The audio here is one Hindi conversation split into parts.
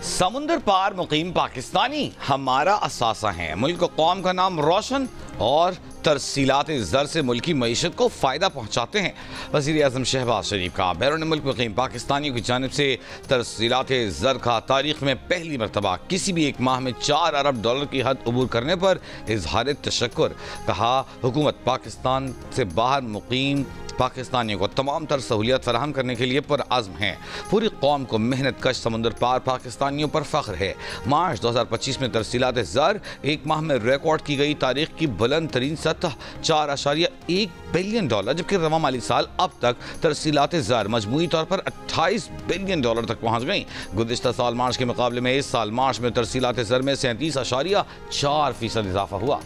समुंदर पार मुकीम पाकिस्तानी हमारा असासा है। मुल्क को कौम का नाम रोशन और तरसीलात ज़र से मुल्की मईशत को फ़ायदा पहुँचाते हैं। वज़ीर आज़म शहबाज शरीफ का बैरून मुल्क मुकीम पाकिस्तानियों की जानिब से तरसीलात ज़र का तारीख़ में पहली मरतबा किसी भी एक माह में 4 अरब डॉलर की हद अबूर करने पर इज़हार तशक्कुर। कहा, हुकूमत पाकिस्तान से बाहर मुकीम पाकिस्तानियों को तमाम तर सहूलियत फराहम करने के लिए पुरअज़्म हैं। पूरी कौम को मेहनत कश समुंदर पार पाकिस्तानियों पर फ़ख्र है। मार्च 2025 में तरसीलात ज़र एक माह में रिकॉर्ड की गई तारीख की बुलंद तरीन सतह 4.1 बिलियन डॉलर, जबकि रवा माली साल अब तक तरसीलात ज़र मजमूई तौर पर 28 बिलियन डॉलर तक पहुँच गई। गुज़िश्ता साल मार्च के मुकाबले में इस साल मार्च में तरसीलात ज़र में 37.4% इजाफा हुआ।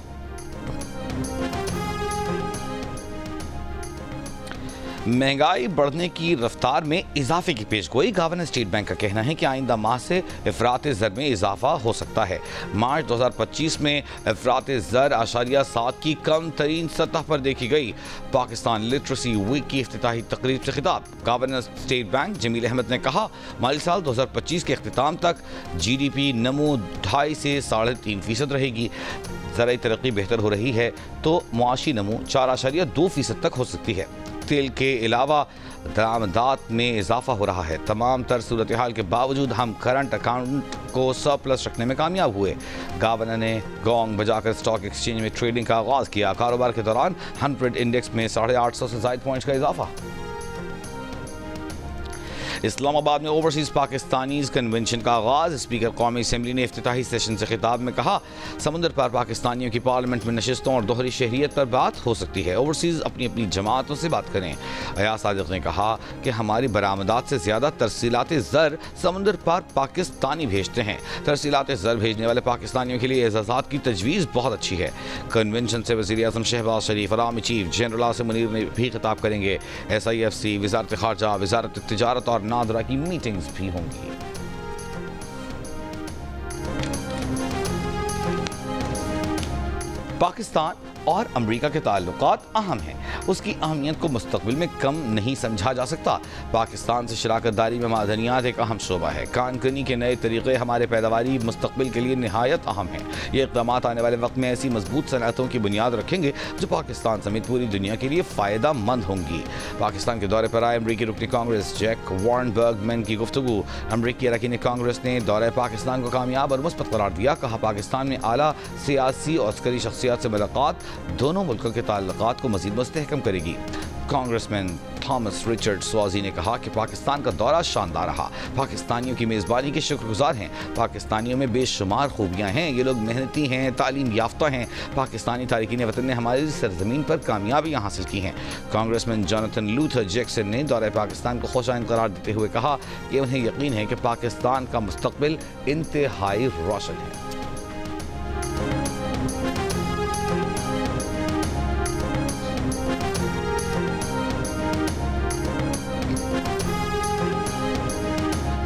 महंगाई बढ़ने की रफ्तार में इजाफे की पेशगोई। गवर्नर स्टेट बैंक का कहना है कि आइंदा माह से अफरात ज़र में इजाफा हो सकता है। मार्च 2025 में अफरात ज़र 8.7 की कम तरीन सतह पर देखी गई। पाकिस्तान लिटरेसी वीक की इफ्तिताही तकरीब से खिताब governor state bank Jameel Ahmed ने कहा, माली साल 2025 के अख्तिताम तक GDP नमो 2.5 से 3.5% रहेगी। ज़राई तरक्की बेहतर हो रही है तो मुआशी नमो 4.2% तक हो सकती है। तेल के अलावा दरामदात में इजाफा हो रहा है। तमाम तर सूरत हाल के बावजूद हम करंट अकाउंट को सरप्लस रखने में कामयाब हुए। गवर्नर ने गोंग बजाकर स्टॉक एक्सचेंज में ट्रेडिंग का आगाज़ किया। कारोबार के दौरान 100 इंडेक्स में 850 से ज़ायद पॉइंट्स का इजाफा। इस्लामाबाद में ओवरसीज़ पाकिस्तानीज़ कन्वेंशन का आगाज़। स्पीकर कौमी असम्बली ने इफ्तिताही सेशन से खिताब में कहा, समुंदर पार पाकिस्तानियों की पार्लियामेंट में नशिस्तों और दोहरी शहरियत पर बात हो सकती है। ओवरसीज़ अपनी अपनी जमातों से बात करें। अयाज सादिक ने कहा कि हमारी बरामदात से ज़्यादा तरसीलात ज़र समुंदर पार पाकिस्तानी भेजते हैं। तरसीलात ज़र भेजने वाले पाकिस्तानियों के लिए एजाज़ात की तजवीज़ बहुत अच्छी है। कन्वेंशन से वज़ीर आज़म शहबाज शरीफ और army chief general Asim Munir ने भी खिताब करेंगे। SIFC, वज़ारत ख़ारजा, वज़ारत तिजारत और नादरा की मीटिंग्स भी होंगी। पाकिस्तान और अमेरिका के ताल्लुकात अहम हैं। उसकी अहमियत को मुस्तकबिल में कम नहीं समझा जा सकता। पाकिस्तान से शराकतदारी में मादनियात एक अहम शोबा है। कानकनी के नए तरीक़े हमारे पैदावारी मुस्तकबिल के लिए नहायत अहम हैं। ये इक़दाम आने वाले वक्त में ऐसी मजबूत सनअतों की बुनियाद रखेंगे जो पाकिस्तान समेत पूरी दुनिया के लिए फ़ायदा मंद होंगी। पाकिस्तान के दौरे पर आए अमरीकी रुकनी कांग्रेस जैक वॉरेन बर्गमैन की गुफ्तगू। अमरीकी अरकान कांग्रेस ने दौरे पाकिस्तान को कामयाब और मुस्बत करार दिया। कहा, पाकिस्तान में आला सियासी और अस्करी शख्सियत से मुलाकात दोनों मुल्कों के ताल्लुकात को मज़ीद मुस्तहकम करेगी। कांग्रेसमैन थॉमस रिचर्ड स्वाजी ने कहा कि पाकिस्तान का दौरा शानदार रहा। पाकिस्तानियों की मेज़बानी के शुक्रगुजार हैं। पाकिस्तानियों में बेशुमार खूबियाँ हैं। ये लोग मेहनती हैं, तालीम याफ्ता हैं। पाकिस्तानी तारिकीन वतन ने हमारी सरजमीन पर कामयाबियाँ हासिल की हैं। कांग्रेसमैन जोनाथन लूथर जैक्सन ने दौरे पाकिस्तान को खुशाइन करार देते हुए कहा कि उन्हें यकीन है कि पाकिस्तान का मुस्तकबिल इंतहाई रोशन है।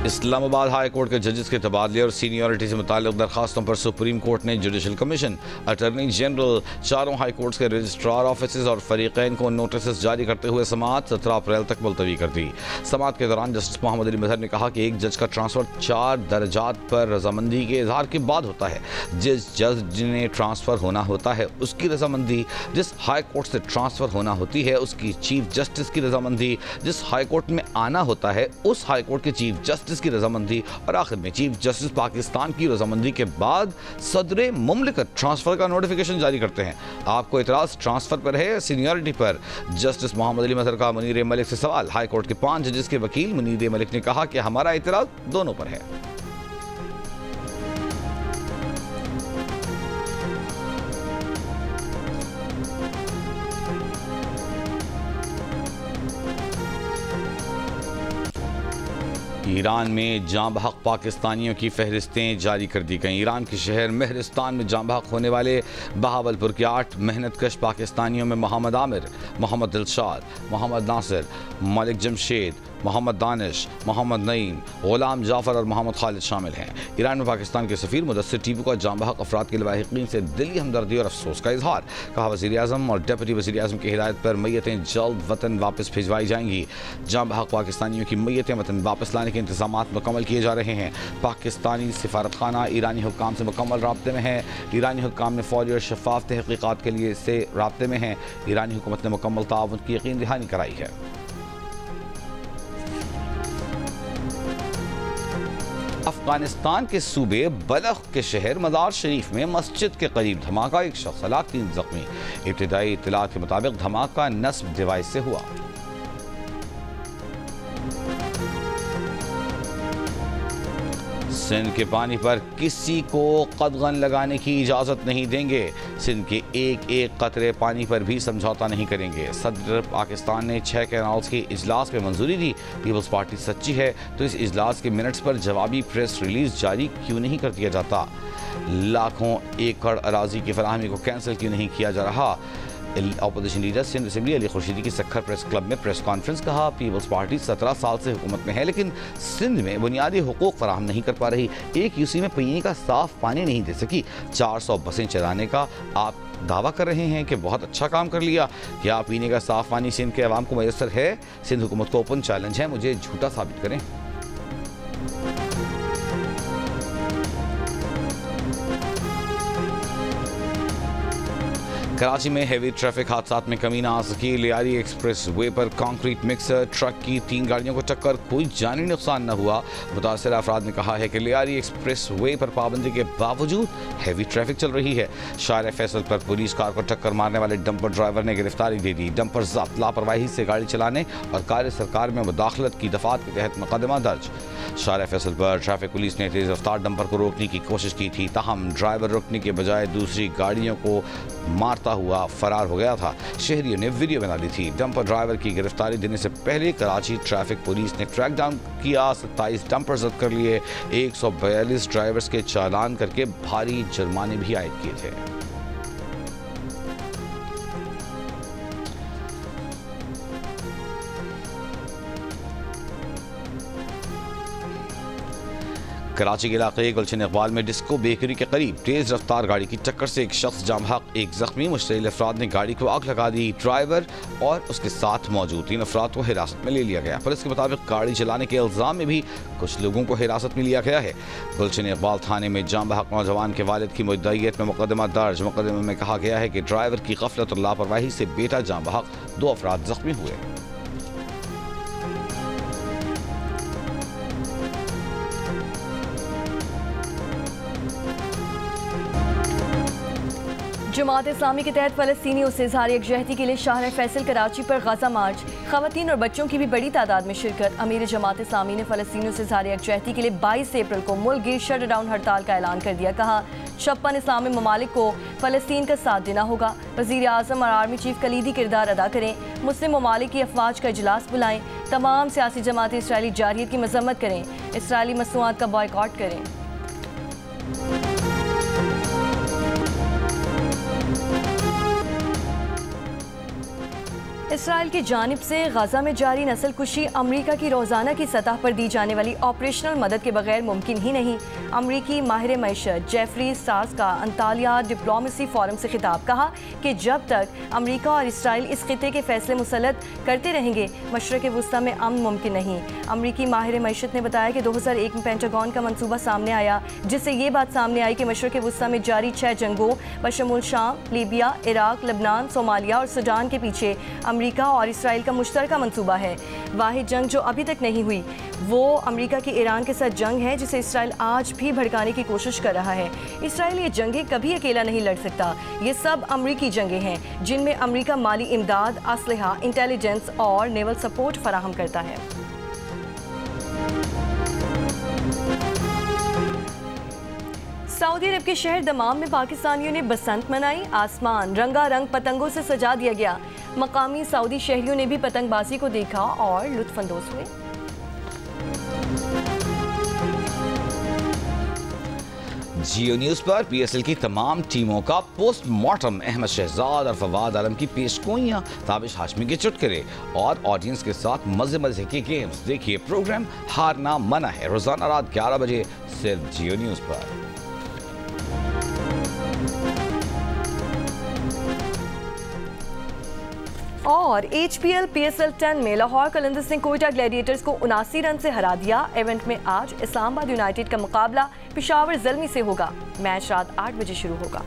इस्लामाबाद हाई कोर्ट के जजेस के तबादले और सीनियरिटी से मुताल्लिक़ दरखास्तों पर सुप्रीम कोर्ट ने जुडिशल कमीशन, अटर्नी जनरल, चारों हाई कोर्ट्स के रजिस्ट्रार ऑफिस और फरीक़ैन को नोटिस जारी करते हुए समाअत 17 अप्रैल तक मुलतवी कर दी। समाअत के दौरान जस्टिस मोहम्मद अली मजहर ने कहा कि एक जज का ट्रांसफ़र 4 दर्जात पर रजामंदी के इजहार के बाद होता है। जिस जज ने ट्रांसफ़र होना होता है उसकी रजामंदी, जिस हाई कोर्ट से ट्रांसफ़र होना होती है उसकी चीफ जस्टिस की रजामंदी, जिस हाई कोर्ट में आना होता है उस हाई कोर्ट के चीफ जस्टिस की रजामंदी और आखिर में चीफ जस्टिस पाकिस्तान की रजामंदी के बाद सदर मुमलिकत ट्रांसफर का नोटिफिकेशन जारी करते हैं। आपको इतराज ट्रांसफर पर है या सीनियरिटी पर? जस्टिस मोहम्मद अली मजहर का मुनीर मलिक से सवाल। हाई कोर्ट के 5 जजेस के वकील मुनीर मलिक ने कहा कि हमारा इतराज दोनों पर है। ईरान में जाँ बहक पाकिस्तानियों की फहरिस्तें जारी कर दी गईं। ईरान के शहर महरिस्तान में जाँ बहक होने वाले बहावलपुर के 8 मेहनतकश पाकिस्तानियों में मोहम्मद आमिर, मोहम्मद दिलशाद, मोहम्मद नासिर, मलिक जमशेद, मोहम्मद दानिश, मोहम्मद नईम, गुलाम जाफर और मोहम्मद खालिद शामिल हैं। ईरान में पाकिस्तान के सफीर मुदस्सिर टीपू का जाम बहक अफराद के लवाहिकीन से दिली हमदर्दी और अफसोस का इजहार। कहा वज़ीर आज़म और डिप्टी वज़ीर आज़म की हिदायत पर मैयतें जल्द वतन वापस भिजवाई जाएंगी। जाम बहक पाकिस्तानियों की मैयतें वतन वापस लाने के इंतजाम मुकम्मल किए जा रहे हैं। पाकिस्तानी सिफारत खाना ईरानी हुक्काम से मुकम्मल राब्ते में है। ईरानी हुक्काम ने फौजी और शफाफ तहक़ीक़ात के लिए से राब्ते में हैं। ईरानी हुकूमत ने मुकम्मल ताउन की यकीन दहानी कराई है। अफगानिस्तान के सूबे बलख के शहर मज़ार शरीफ में मस्जिद के करीब धमाका, एक शख्स हलाक, 3 जख्मी। इब्तिदाई इत्तलात के मुताबिक धमाका नस्ब डिवाइस से हुआ। सिंध के पानी पर किसी को कदगन लगाने की इजाज़त नहीं देंगे। सिंध के एक एक कतरे पानी पर भी समझौता नहीं करेंगे। सदर पाकिस्तान ने 6 कैनाल्स के इजलास में मंजूरी दी। पीपल्स पार्टी सच्ची है तो इस इजलास के मिनट्स पर जवाबी प्रेस रिलीज जारी क्यों नहीं कर दिया जाता? लाखों एकड़ अराजी की फराहमी को कैंसिल क्यों नहीं किया जा रहा? Opposition leader Sindh assembly Ali Khurshidi की सखर प्रेस क्लब में प्रेस कॉन्फ्रेंस। कहा पीपल्स पार्टी 17 साल से हुकूमत में है लेकिन सिंध में बुनियादी हुकूक फराहम नहीं कर पा रही। एक यूसी में पीने का साफ पानी नहीं दे सकी। 400 बसें चलाने का आप दावा कर रहे हैं कि बहुत अच्छा काम कर लिया। क्या पीने का साफ पानी सिंध के अवाम को मैसर है? सिंध हुकूमत को ओपन चैलेंज है, मुझे झूठा साबित करें। कराची में हेवी ट्रैफिक हादसात में कमी न आ सकी। लियारी एक्सप्रेस वे पर कंक्रीट मिक्सर ट्रक की 3 गाड़ियों को टक्कर, कोई जानी नुकसान न हुआ। मुतासर अफराद ने कहा है कि लियारी एक्सप्रेस वे पर पाबंदी के बावजूद हेवी ट्रैफिक चल रही है। शायर फैसल पर पुलिस कार को टक्कर मारने वाले डंपर ड्राइवर ने गिरफ्तारी दे दी। डंपर जब्त, लापरवाही से गाड़ी चलाने और कार्य सरकार में मुदाखलत की दफात के तहत मुकदमा दर्ज। शायर फैसल पर ट्रैफिक पुलिस ने तेज रफ्तार डंपर को रोकने की कोशिश की थी, ताहम ड्राइवर रुकने के बजाय दूसरी गाड़ियों को मारता हुआ फरार हो गया था। शहरियों ने वीडियो बना ली थी। डंपर ड्राइवर की गिरफ्तारी देने से पहले कराची ट्रैफिक पुलिस ने ट्रैक डाउन किया। 27 डंपर जब्त कर लिए। 142 ड्राइवर्स के चालान करके भारी जुर्माने भी आयद किए थे। कराची के इलाके गुलशन इकबाल में डिस्को बेकरी के करीब तेज रफ्तार गाड़ी की टक्कर से एक शख्स जाम बहक, 1 जख्मी। मुश्तइल अफराद ने गाड़ी को आग लगा दी। ड्राइवर और उसके साथ मौजूद 3 अफराद को हिरासत में ले लिया गया। पुलिस के मुताबिक गाड़ी चलाने के इल्जाम में भी कुछ लोगों को हिरासत में लिया गया है। गुलशन इकबाल थाने में जाम बहक नौजवान के वालिद की मुद्दईयत में मुकदमा दर्ज। मुकदमे में कहा गया है कि ड्राइवर की गफलत और लापरवाही से बेटा जाम बहक, 2 अफराद जख्मी हुए। जमात इस्लामी के तहत फ़लस्तीनियों से इज़हार यकजहती के लिए शाहर फैसल कराची पर गज़ा मार्च, ख़वातीन और बच्चों की भी बड़ी तादाद में शिरकत। अमीर जमात इस्लामी ने फ़लस्तीनियों से इज़हार यकजहती के लिए 22 अप्रैल को मुल्क गिर शट डाउन हड़ताल का ऐलान कर दिया। कहा 56 इस्लामी ममालिक को फ़लस्तीन का साथ देना होगा। वज़ीर आज़म और आर्मी चीफ कलीदी किरदार अदा करें। मुस्लिम ममालिक की अफवाज का इजलास बुलाएं। तमाम सियासी जमातें इसराइली जारहियत की मज़म्मत करें। इसराइली मसनूआत का बॉयकॉट करें। इसराइल की जानिब से गजा में जारी नस्ल कुशी अमरीका की रोज़ाना की सतह पर दी जाने वाली ऑपरेशनल मदद के बगैर मुमकिन ही नहीं। अमरीकी माहिर मईशत जेफरी स्टार्स का अंतालिया डिप्लोमेसी फोरम से खिताब। कहा कि जब तक अमरीका और इसराइल इस खिते के फैसले मुसल्लत करते रहेंगे मशरक़ वुस्ता में अमन मुमकिन नहीं। अमरीकी माहिर मईशत ने बताया कि 2001 में पेंटागन का मनसूबा सामने आया जिससे ये बात सामने आई कि मशरक़ वुस्ता में जारी 6 जंगों बशमुल शाम, लीबिया, इराक, लबनान, सोमालिया और सूडान के पीछे अमरीका और इसराइल का मुश्तरका मंसूबा है। वाहिद जंग जो अभी तक नहीं हुई वो अमरीका की ईरान के साथ जंग है जिसे इसराइल आज भी भड़काने की कोशिश कर रहा है। इसराइल ये जंगें कभी अकेला नहीं लड़ सकता। ये सब अमरीकी जंगें हैं जिनमें अमरीका माली इमदाद, असलहा, इंटेलिजेंस और नेवल सपोर्ट फराहम करता है। सऊदी अरब के शहर दमाम में पाकिस्तानियों ने बसंत मनाई। आसमान रंगारंग पतंगों से सजा दिया गया। मकामी सऊदी शहरियों ने भी पतंगबाजी को देखा और लुत्फानंदोज हुए। जियो न्यूज पर पीएसएल की तमाम टीमों का पोस्टमार्टम, अहमद शहजाद और फवाद आलम की पेशगोइयां, ताबिश हाशमी के चुटकुले और ऑडियंस के साथ मजे मजे के गेम्स। देखिए प्रोग्राम हारना मना है रोजाना रात 11 बजे सिर्फ जियो न्यूज पर। और HPL PSL 10 में लाहौर कलंदर्स ने कोयटा ग्लैडिएटर्स को 79 रन से हरा दिया। इवेंट में आज इस्लामाबाद यूनाइटेड का मुकाबला पेशावर ज़ल्मी से होगा। मैच रात 8 बजे शुरू होगा।